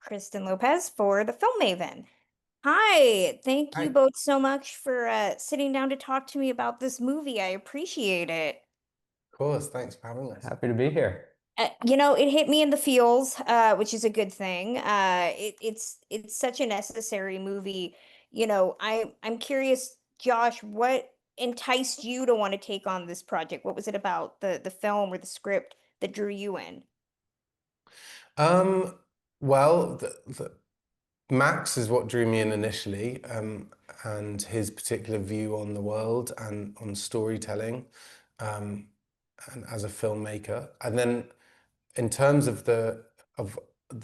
Kristen Lopez for the Film Maven. Hi, thank Hi. you Of both so much for sitting down to talk to me about this movie. I appreciate it. course, thanks for having us. Happy to be here. It hit me in the feels, which is a good thing. It's such a necessary movie. I'm curious, Josh, what enticed you to want to take on this project? What was it about the film or the script that drew you in? Um, well, Max is what drew me in initially, and his particular view on the world and on storytelling, um, and as a filmmaker. And then, in terms of the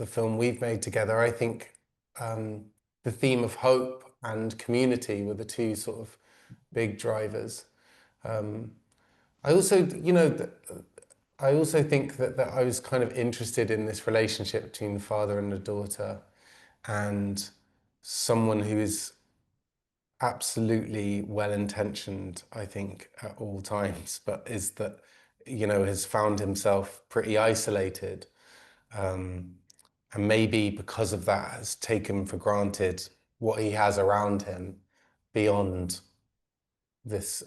film we've made together, I think the theme of hope and community were the two sort of big drivers. Um, I also, I also think that I was kind of interested in this relationship between the father and the daughter, and someone who is absolutely well-intentioned, I think, at all times, but is that, has found himself pretty isolated, um, and maybe because of that has taken for granted what he has around him beyond this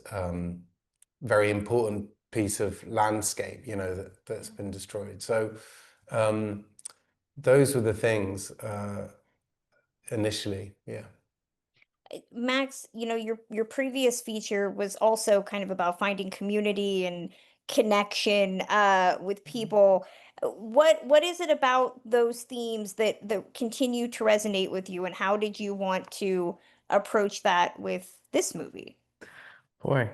very important piece of landscape, that's been destroyed. So um, those were the things initially, yeah. Max, your previous feature was also kind of about finding community and connection with people. What is it about those themes that continue to resonate with you, and how did you want to approach that with this movie? Boy,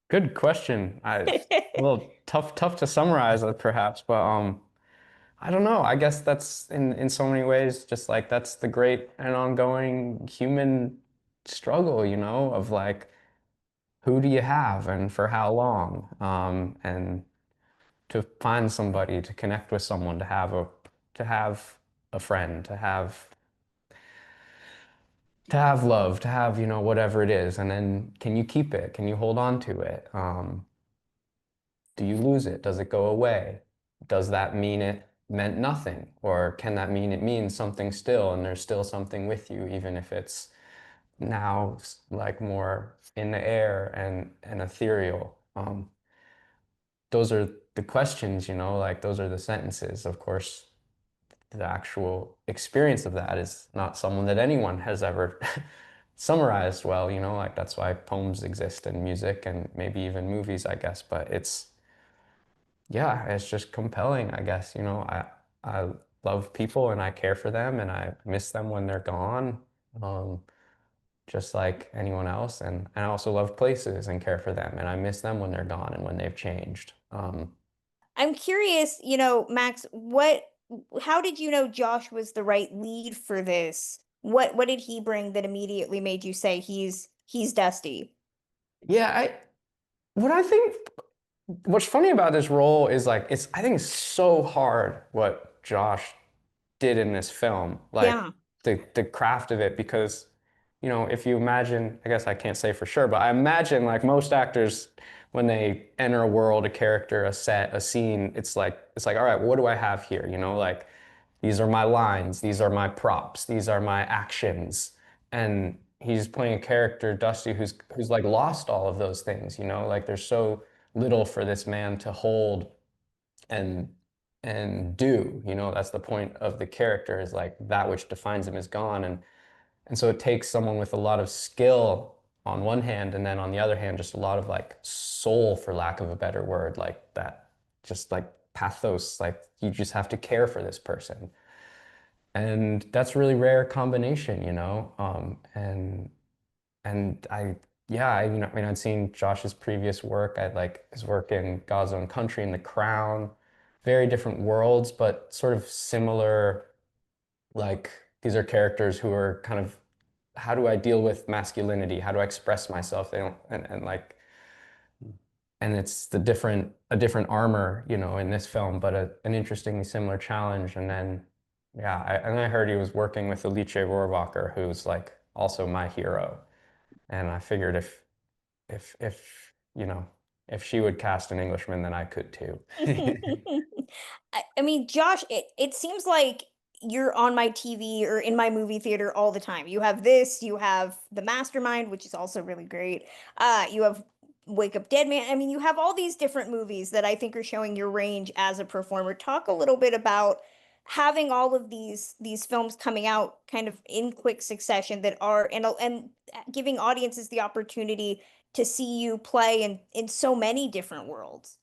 good question. A little tough to summarize it perhaps, but I don't know. I guess that's in so many ways just like that's the great and ongoing human struggle, of like who do you have and for how long? And to find somebody, to connect with someone, to have a friend, to have love, to have, whatever it is, and then can you keep it? Can you hold on to it? Do you lose it? Does it go away? Does that mean it meant nothing? Or can that mean it means something still and there's still something with you, even if it's now like more in the air and ethereal? Those are the questions, like those are the sentences. Of course, the actual experience of that is not someone that anyone has ever summarized well, like that's why poems exist and music and maybe even movies, I guess. But yeah, it's just compelling, I guess. I love people and I care for them and I miss them when they're gone, um, just like anyone else. And I also love places and care for them and I miss them when they're gone and when they've changed. I'm curious, Max, how did you know Josh was the right lead for this? What did he bring that immediately made you say he's Dusty? Yeah, what I think what's funny about this role is like I think it's so hard what Josh did in this film, like Yeah. the craft of it, because if you imagine, I guess I can't say for sure, but I imagine like most actors when they enter a world, a character, a set, a scene, it's like all right, what do I have here? Like these are my lines, these are my props, these are my actions, and he's playing a character, Dusty, who's like lost all of those things. Like there's so little for this man to hold and do. That's the point of the character, is like that which defines him is gone, and so it takes someone with a lot of skill on one hand, and then on the other hand just a lot of like soul, for lack of a better word, like that, just like pathos, like you just have to care for this person, and that's a really rare combination. And yeah, I mean, I'd seen Josh's previous work. I like his work in God's Own Country and The Crown. Very different worlds, but sort of similar. Like these are characters who are kind of, how do I deal with masculinity? How do I express myself? They don't, and like, and it's a different armor, in this film, but an interestingly similar challenge. And then, yeah, and I heard he was working with Alice Rohrwacher, who's like also my hero. And I figured if if she would cast an Englishman, then I could too. I mean, Josh, it seems like you're on my TV or in my movie theater all the time. You have this, you have The Mastermind, which is also really great. You have Wake Up Dead Man. I mean, you have all these different movies that I think are showing your range as a performer. Talk a little bit about having all of these films coming out kind of in quick succession that are and giving audiences the opportunity to see you play in so many different worlds.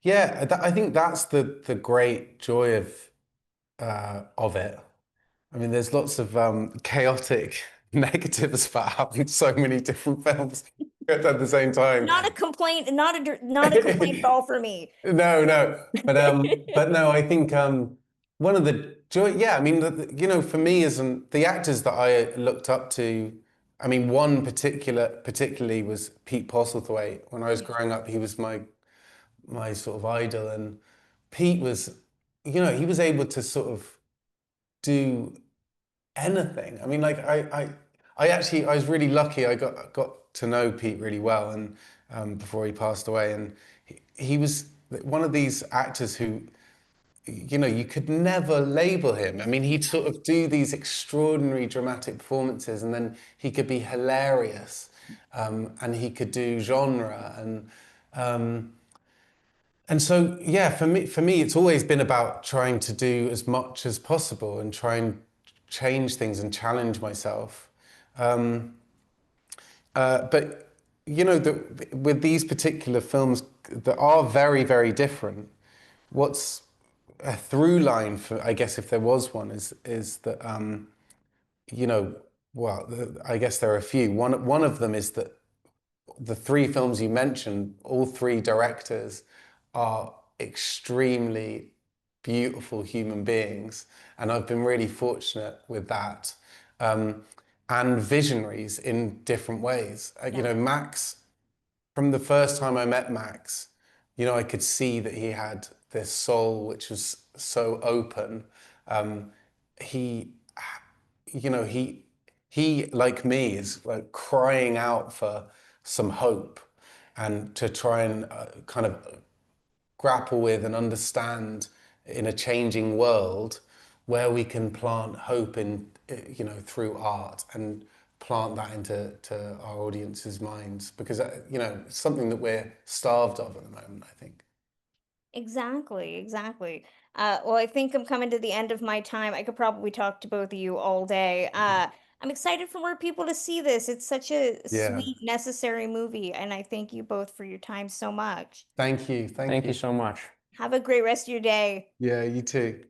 Yeah, I think that's the great joy of it. I mean, there's lots of chaotic negatives about having so many different films at the same time. Not a complaint, not a complaint at all for me. No, but no, I think one of the joy, yeah, I mean, you know, for me, as the actors that I looked up to, I mean, one particularly was Pete Postlethwaite. When I was growing up, he was my sort of idol, and Pete was, you know, he was able to sort of do anything. I mean, like I was really lucky. I got to know Pete really well, and before he passed away, and he was one of these actors who, you know, you could never label him. I mean, he'd sort of do these extraordinary dramatic performances, and then he could be hilarious, and he could do genre, and so, yeah, for me, it's always been about trying to do as much as possible and try and change things and challenge myself. But you know, with these particular films that are very, very different, what's a through line for, I guess, if there was one, is that you know, well, I guess there are a few. One of them is that the three films you mentioned, all three directors are extremely beautiful human beings, and I've been really fortunate with that. And visionaries in different ways. You know, Max, from the first time I met Max, you know, I could see that he had this soul which was so open. He, you know, he like me is like crying out for some hope and to try and kind of grapple with and understand in a changing world where we can plant hope in, you know, through art and plant that into our audience's minds, because you know, it's something that we're starved of at the moment, I think. Exactly, exactly. Well, I think I'm coming to the end of my time. I could probably talk to both of you all day. I'm excited for more people to see this. It's such a Yeah. sweet, necessary movie, and I thank you both for your time so much. Thank you. Thank Thank you. you so much. Have a great rest of your day. Yeah, you too.